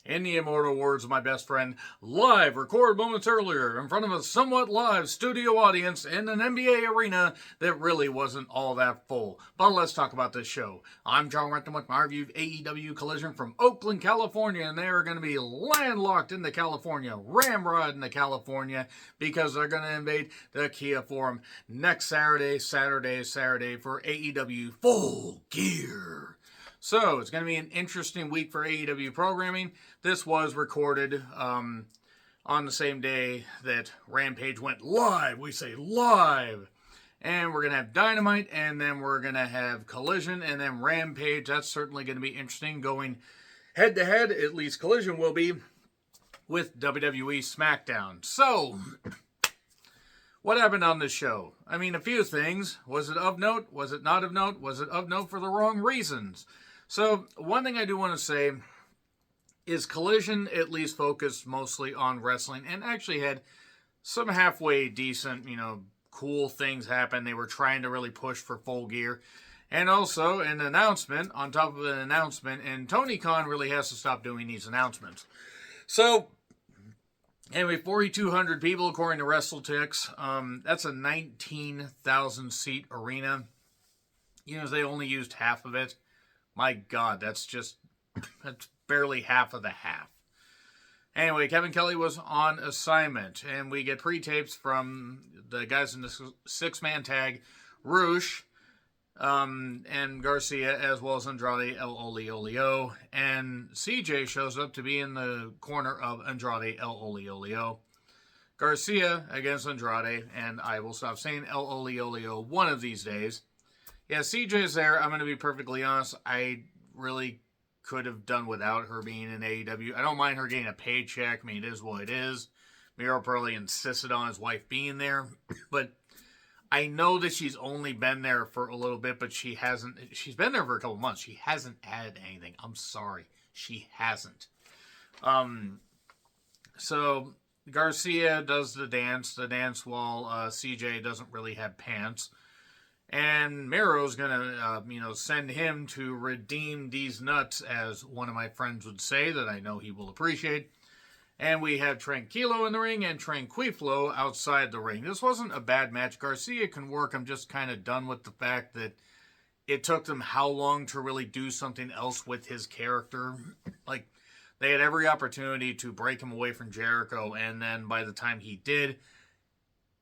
in the immortal words of my best friend, live record moments earlier in front of a somewhat live studio audience in an NBA arena that really wasn't all that full. But let's talk about this show. I'm John Renton with my review of AEW Collision from Oakland, California, and they are going to be landlocked into California, ramrod into California, because they're going to invade the Kia Forum next Saturday for AEW Full Gear. So, it's going to be an interesting week for AEW programming. This was recorded on the same day that Rampage went live. We say live. And we're going to have Dynamite, and then we're going to have Collision, and then Rampage. That's certainly going to be interesting, going head-to-head, at least Collision will be, with WWE SmackDown. So, what happened on this show? I mean, a few things. Was it of note? Was it not of note? Was it of note for the wrong reasons? So, one thing I do want to say is Collision at least focused mostly on wrestling and actually had some halfway decent, cool things happen. They were trying to really push for Full Gear. And also an announcement on top of an announcement, and Tony Khan really has to stop doing these announcements. So, anyway, 4,200 people according to WrestleTix. That's a 19,000 seat arena. They only used half of it. My God, that's barely half of the half. Anyway, Kevin Kelly was on assignment, and we get pre-tapes from the guys in the six-man tag, Roosh, and Garcia, as well as Andrade El Olio, and CJ shows up to be in the corner of Andrade El Olio. Garcia against Andrade, and I will stop saying El Olio one of these days. Yeah, CJ's there. I'm going to be perfectly honest. I really could have done without her being in AEW. I don't mind her getting a paycheck. I mean, it is what it is. Miro probably insisted on his wife being there. But I know that she's only been there for a little bit, but she's been there for a couple months. She hasn't added anything. I'm sorry. She hasn't. So Garcia does the dance while CJ doesn't really have pants. And Miro's going to, send him to redeem these nuts, as one of my friends would say, that I know he will appreciate. And we have Tranquilo in the ring and Tranquiflo outside the ring. This wasn't a bad match. Garcia can work. I'm just kind of done with the fact that it took them how long to really do something else with his character. Like, they had every opportunity to break him away from Jericho, and then by the time he did,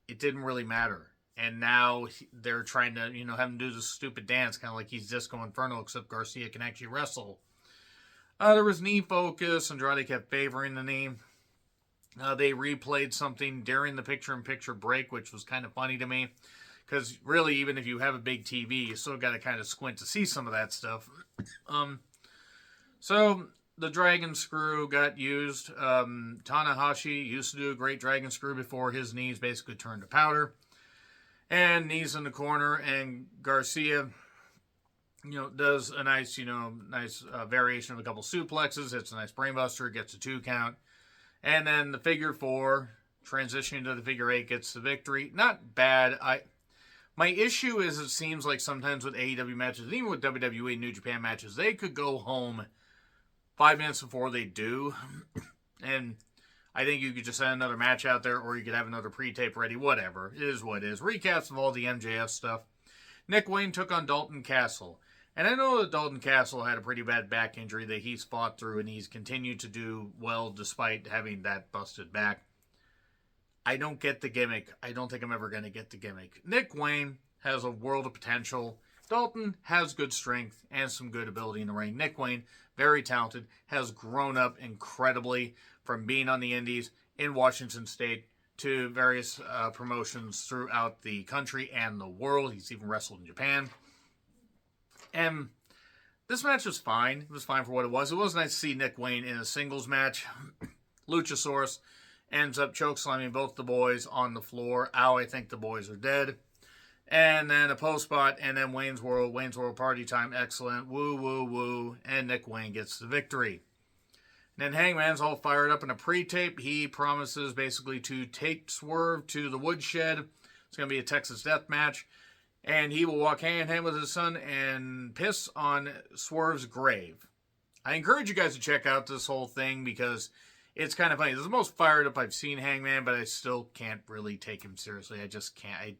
it didn't really matter. And now they're trying to, have him do this stupid dance, kind of like he's Disco Inferno, except Garcia can actually wrestle. There was knee focus. Andrade kept favoring the knee. They replayed something during the picture-in-picture break, which was kind of funny to me. Because really, even if you have a big TV, you still got to kind of squint to see some of that stuff. So, the Dragon Screw got used. Tanahashi used to do a great Dragon Screw before his knees basically turned to powder. And knees in the corner, and Garcia, does a nice, variation of a couple suplexes. It's a nice brainbuster, gets a 2 count. And then the figure 4, transitioning to the figure 8, gets the victory. Not bad. My issue is it seems like sometimes with AEW matches, even with WWE New Japan matches, they could go home 5 minutes before they do. And I think you could just send another match out there, or you could have another pre-tape ready, whatever. It is what it is. Recaps of all the MJF stuff. Nick Wayne took on Dalton Castle. And I know that Dalton Castle had a pretty bad back injury that he's fought through, and he's continued to do well despite having that busted back. I don't get the gimmick. I don't think I'm ever going to get the gimmick. Nick Wayne has a world of potential. Dalton has good strength and some good ability in the ring. Nick Wayne, very talented, has grown up incredibly from being on the indies in Washington State to various promotions throughout the country and the world. He's even wrestled in Japan. And this match was fine. It was fine for what it was. It was nice to see Nick Wayne in a singles match. Luchasaurus ends up chokeslamming both the boys on the floor. Ow, I think the boys are dead. And then a post spot, and then Wayne's World Party Time, excellent. Woo, woo, woo. And Nick Wayne gets the victory. And then Hangman's all fired up in a pre-tape. He promises basically to take Swerve to the woodshed. It's going to be a Texas death match. And he will walk hand in hand with his son and piss on Swerve's grave. I encourage you guys to check out this whole thing because it's kind of funny. This is the most fired up I've seen Hangman, but I still can't really take him seriously. I just can't.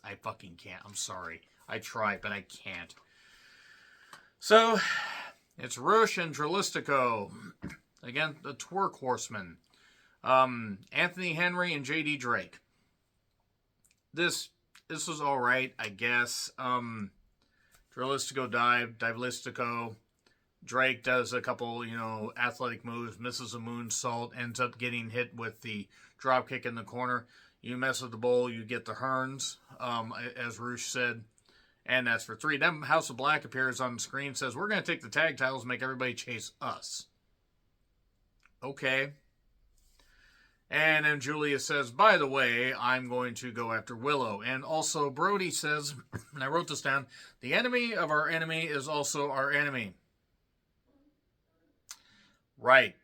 I fucking can't. I'm sorry. I try, but I can't. So, it's Rush and Dralistico. Again, the Twerk Horsemen. Anthony Henry and JD Drake. This was alright, I guess. Dralistico Divelistico. Drake does a couple, athletic moves, misses a moonsault, ends up getting hit with the dropkick in the corner. You mess with the bowl, you get the Hearns, as Rush said. And that's for 3. Then House of Black appears on the screen, says, we're going to take the tag titles and make everybody chase us. Okay. And then Julia says, by the way, I'm going to go after Willow. And also Brody says, and I wrote this down, the enemy of our enemy is also our enemy. Right.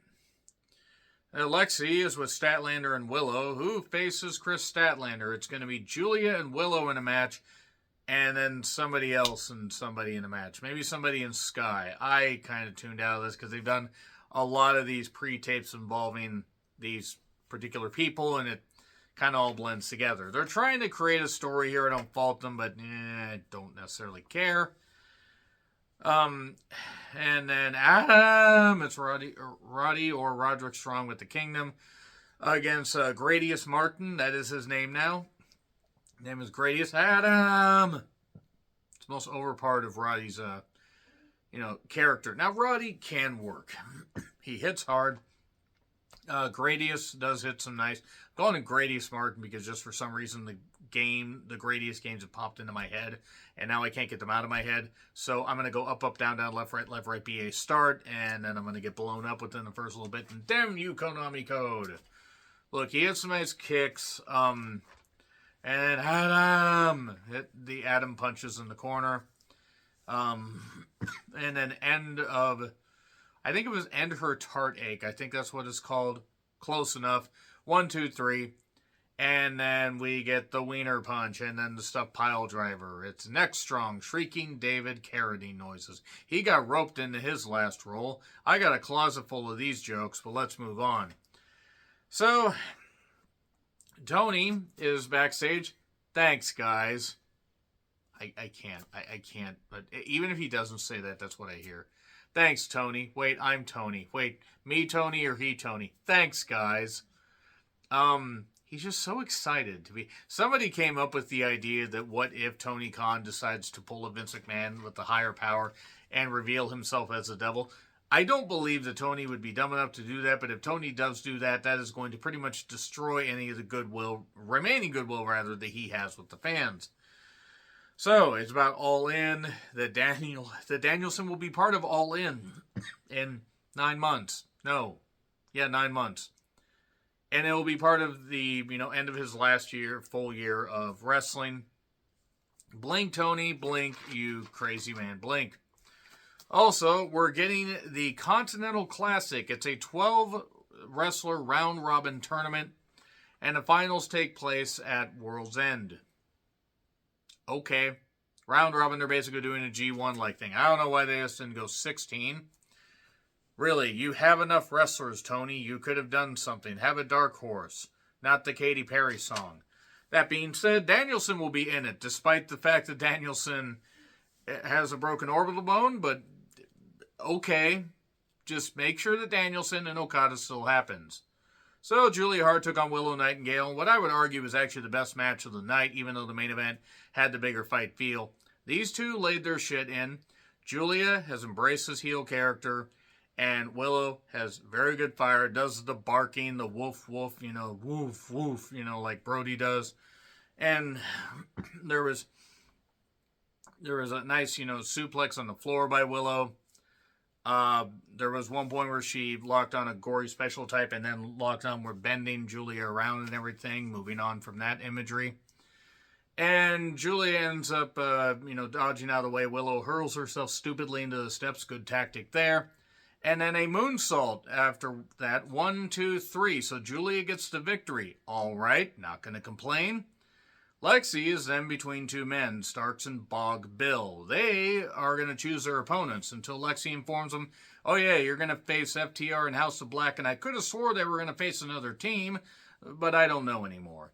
Lexi is with Statlander and Willow. Who faces Chris Statlander? It's going to be Julia and Willow in a match, and then somebody else and somebody in a match. Maybe somebody in Sky. I kind of tuned out of this because they've done a lot of these pre-tapes involving these particular people, and it kind of all blends together. They're trying to create a story here. I don't fault them, but I don't necessarily care. And then Adam, it's Roddy or Roderick Strong with the Kingdom against Gradius Martin. That is his name now. His name is Gradius Adam. It's the most over part of Roddy's, character. Now, Roddy can work. He hits hard. Gradius does hit some nice. I'm calling him Gradius Martin because just for some reason the Gradius games have popped into my head, and now I can't get them out of my head. So I'm going to go up, up, down, down, left, right, BA start, and then I'm going to get blown up within the first little bit. And damn you, Konami Code. Look, he hit some nice kicks. And Adam hit the Adam punches in the corner. And then I think it was End Her Tart Ache. I think that's what it's called. Close enough. 1, 2, 3. And then we get the Wiener Punch, and then the stuff Pile Driver. It's Neck Strong, Shrieking David Carradine noises. He got roped into his last role. I got a closet full of these jokes, but let's move on. So, Tony is backstage. Thanks, guys. I can't. But even if he doesn't say that, that's what I hear. Thanks, Tony. Wait, I'm Tony. Wait, me, Tony, or he, Tony? Thanks, guys. He's just so excited to be... Somebody came up with the idea that what if Tony Khan decides to pull a Vince McMahon with the higher power and reveal himself as the devil? I don't believe that Tony would be dumb enough to do that, but if Tony does do that, that is going to pretty much destroy any of the remaining goodwill that he has with the fans. So, it's about All In, that Danielson will be part of All In 9 months. 9 months. And it will be part of the, end of his last full year of wrestling. Blink, Tony, blink, you crazy man, blink. Also, we're getting the Continental Classic. It's a 12-wrestler round-robin tournament, and the finals take place at World's End. Okay. Round-robin, they're basically doing a G1-like thing. I don't know why they just didn't go 16. Really, you have enough wrestlers, Tony. You could have done something. Have a dark horse, not the Katy Perry song. That being said, Danielson will be in it, despite the fact that Danielson has a broken orbital bone, but okay. Just make sure that Danielson and Okada still happens. So, Julia Hart took on Willow Nightingale. What I would argue was actually the best match of the night, even though the main event had the bigger fight feel. These two laid their shit in. Julia has embraced his heel character. And Willow has very good fire, does the barking, the woof, woof, woof, woof, like Brody does. And there was a nice, suplex on the floor by Willow. There was one point where she locked on a gory special type and then locked on, we're bending Julia around and everything, moving on from that imagery. And Julia ends up, dodging out of the way. Willow hurls herself stupidly into the steps. Good tactic there. And then a moonsault after that. 1, 2, 3. So Julia gets the victory. All right, not going to complain. Lexi is then between two men, Starks and Bog Bill. They are going to choose their opponents until Lexi informs them, oh yeah, you're going to face FTR and House of Black, and I could have swore they were going to face another team, but I don't know anymore.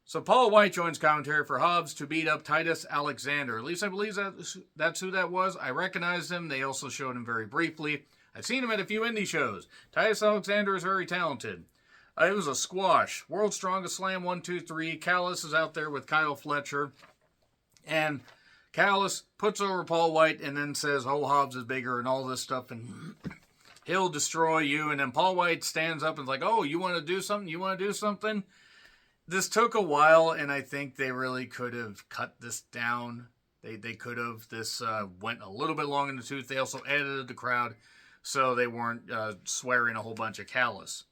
So Paul White joins commentary for Hobbs to beat up Titus Alexander. At least I believe that's who that was. I recognized him. They also showed him very briefly. I've seen him at a few indie shows. Titus Alexander is very talented. It was a squash. World's Strongest Slam 1, 2, 3. Callis is out there with Kyle Fletcher. And Callis puts over Paul White and then says, oh, Hobbs is bigger and all this stuff. And he'll destroy you. And then Paul White stands up and is like, oh, you want to do something? You want to do something? This took a while, and I think they really could have cut this down. They could have. This went a little bit long in the tooth. They also edited the crowd so they weren't swearing a whole bunch of Callis.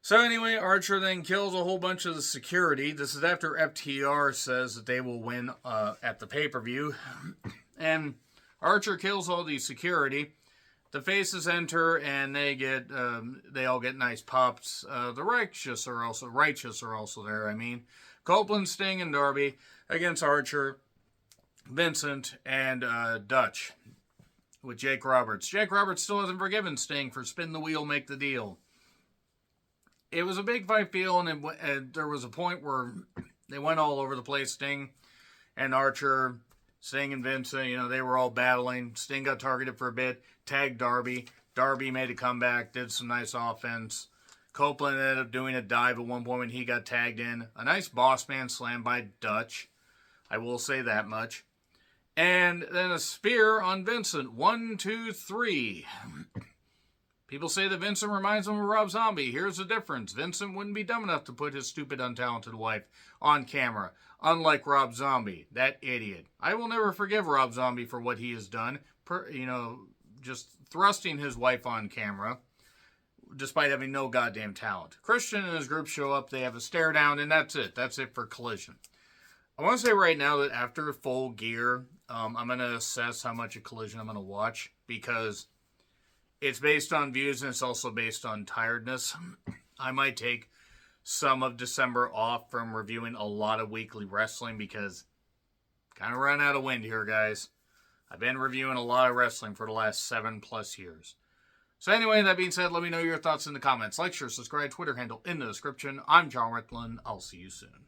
So anyway, Archer then kills a whole bunch of the security. This is after FTR says that they will win at the pay-per-view. And Archer kills all the security. The faces enter, and they all get nice pops. The Righteous are also there. I mean, Copeland, Sting, and Darby against Archer, Vincent, and Dutch with Jake Roberts. Jake Roberts still hasn't forgiven Sting for spin the wheel, make the deal. It was a big fight feel, and there was a point where they went all over the place. Sting and Archer, Sting and Vincent, they were all battling. Sting got targeted for a bit, tagged Darby. Darby made a comeback, did some nice offense. Copeland ended up doing a dive at one point when he got tagged in. A nice boss man slam by Dutch. I will say that much. And then a spear on Vincent. 1, 2, 3. People say that Vincent reminds them of Rob Zombie. Here's the difference. Vincent wouldn't be dumb enough to put his stupid, untalented wife on camera. Unlike Rob Zombie, that idiot. I will never forgive Rob Zombie for what he has done. Just thrusting his wife on camera, despite having no goddamn talent. Christian and his group show up. They have a stare down, and that's it. That's it for Collision. I want to say right now that after Full Gear, I'm going to assess how much of Collision I'm going to watch, because it's based on views and it's also based on tiredness. I might take some of December off from reviewing a lot of weekly wrestling because kind of run out of wind here, guys. I've been reviewing a lot of wrestling for the last 7+ years. So anyway, that being said, let me know your thoughts in the comments. Like, share, subscribe, Twitter handle in the description. I'm John Rickland. I'll see you soon.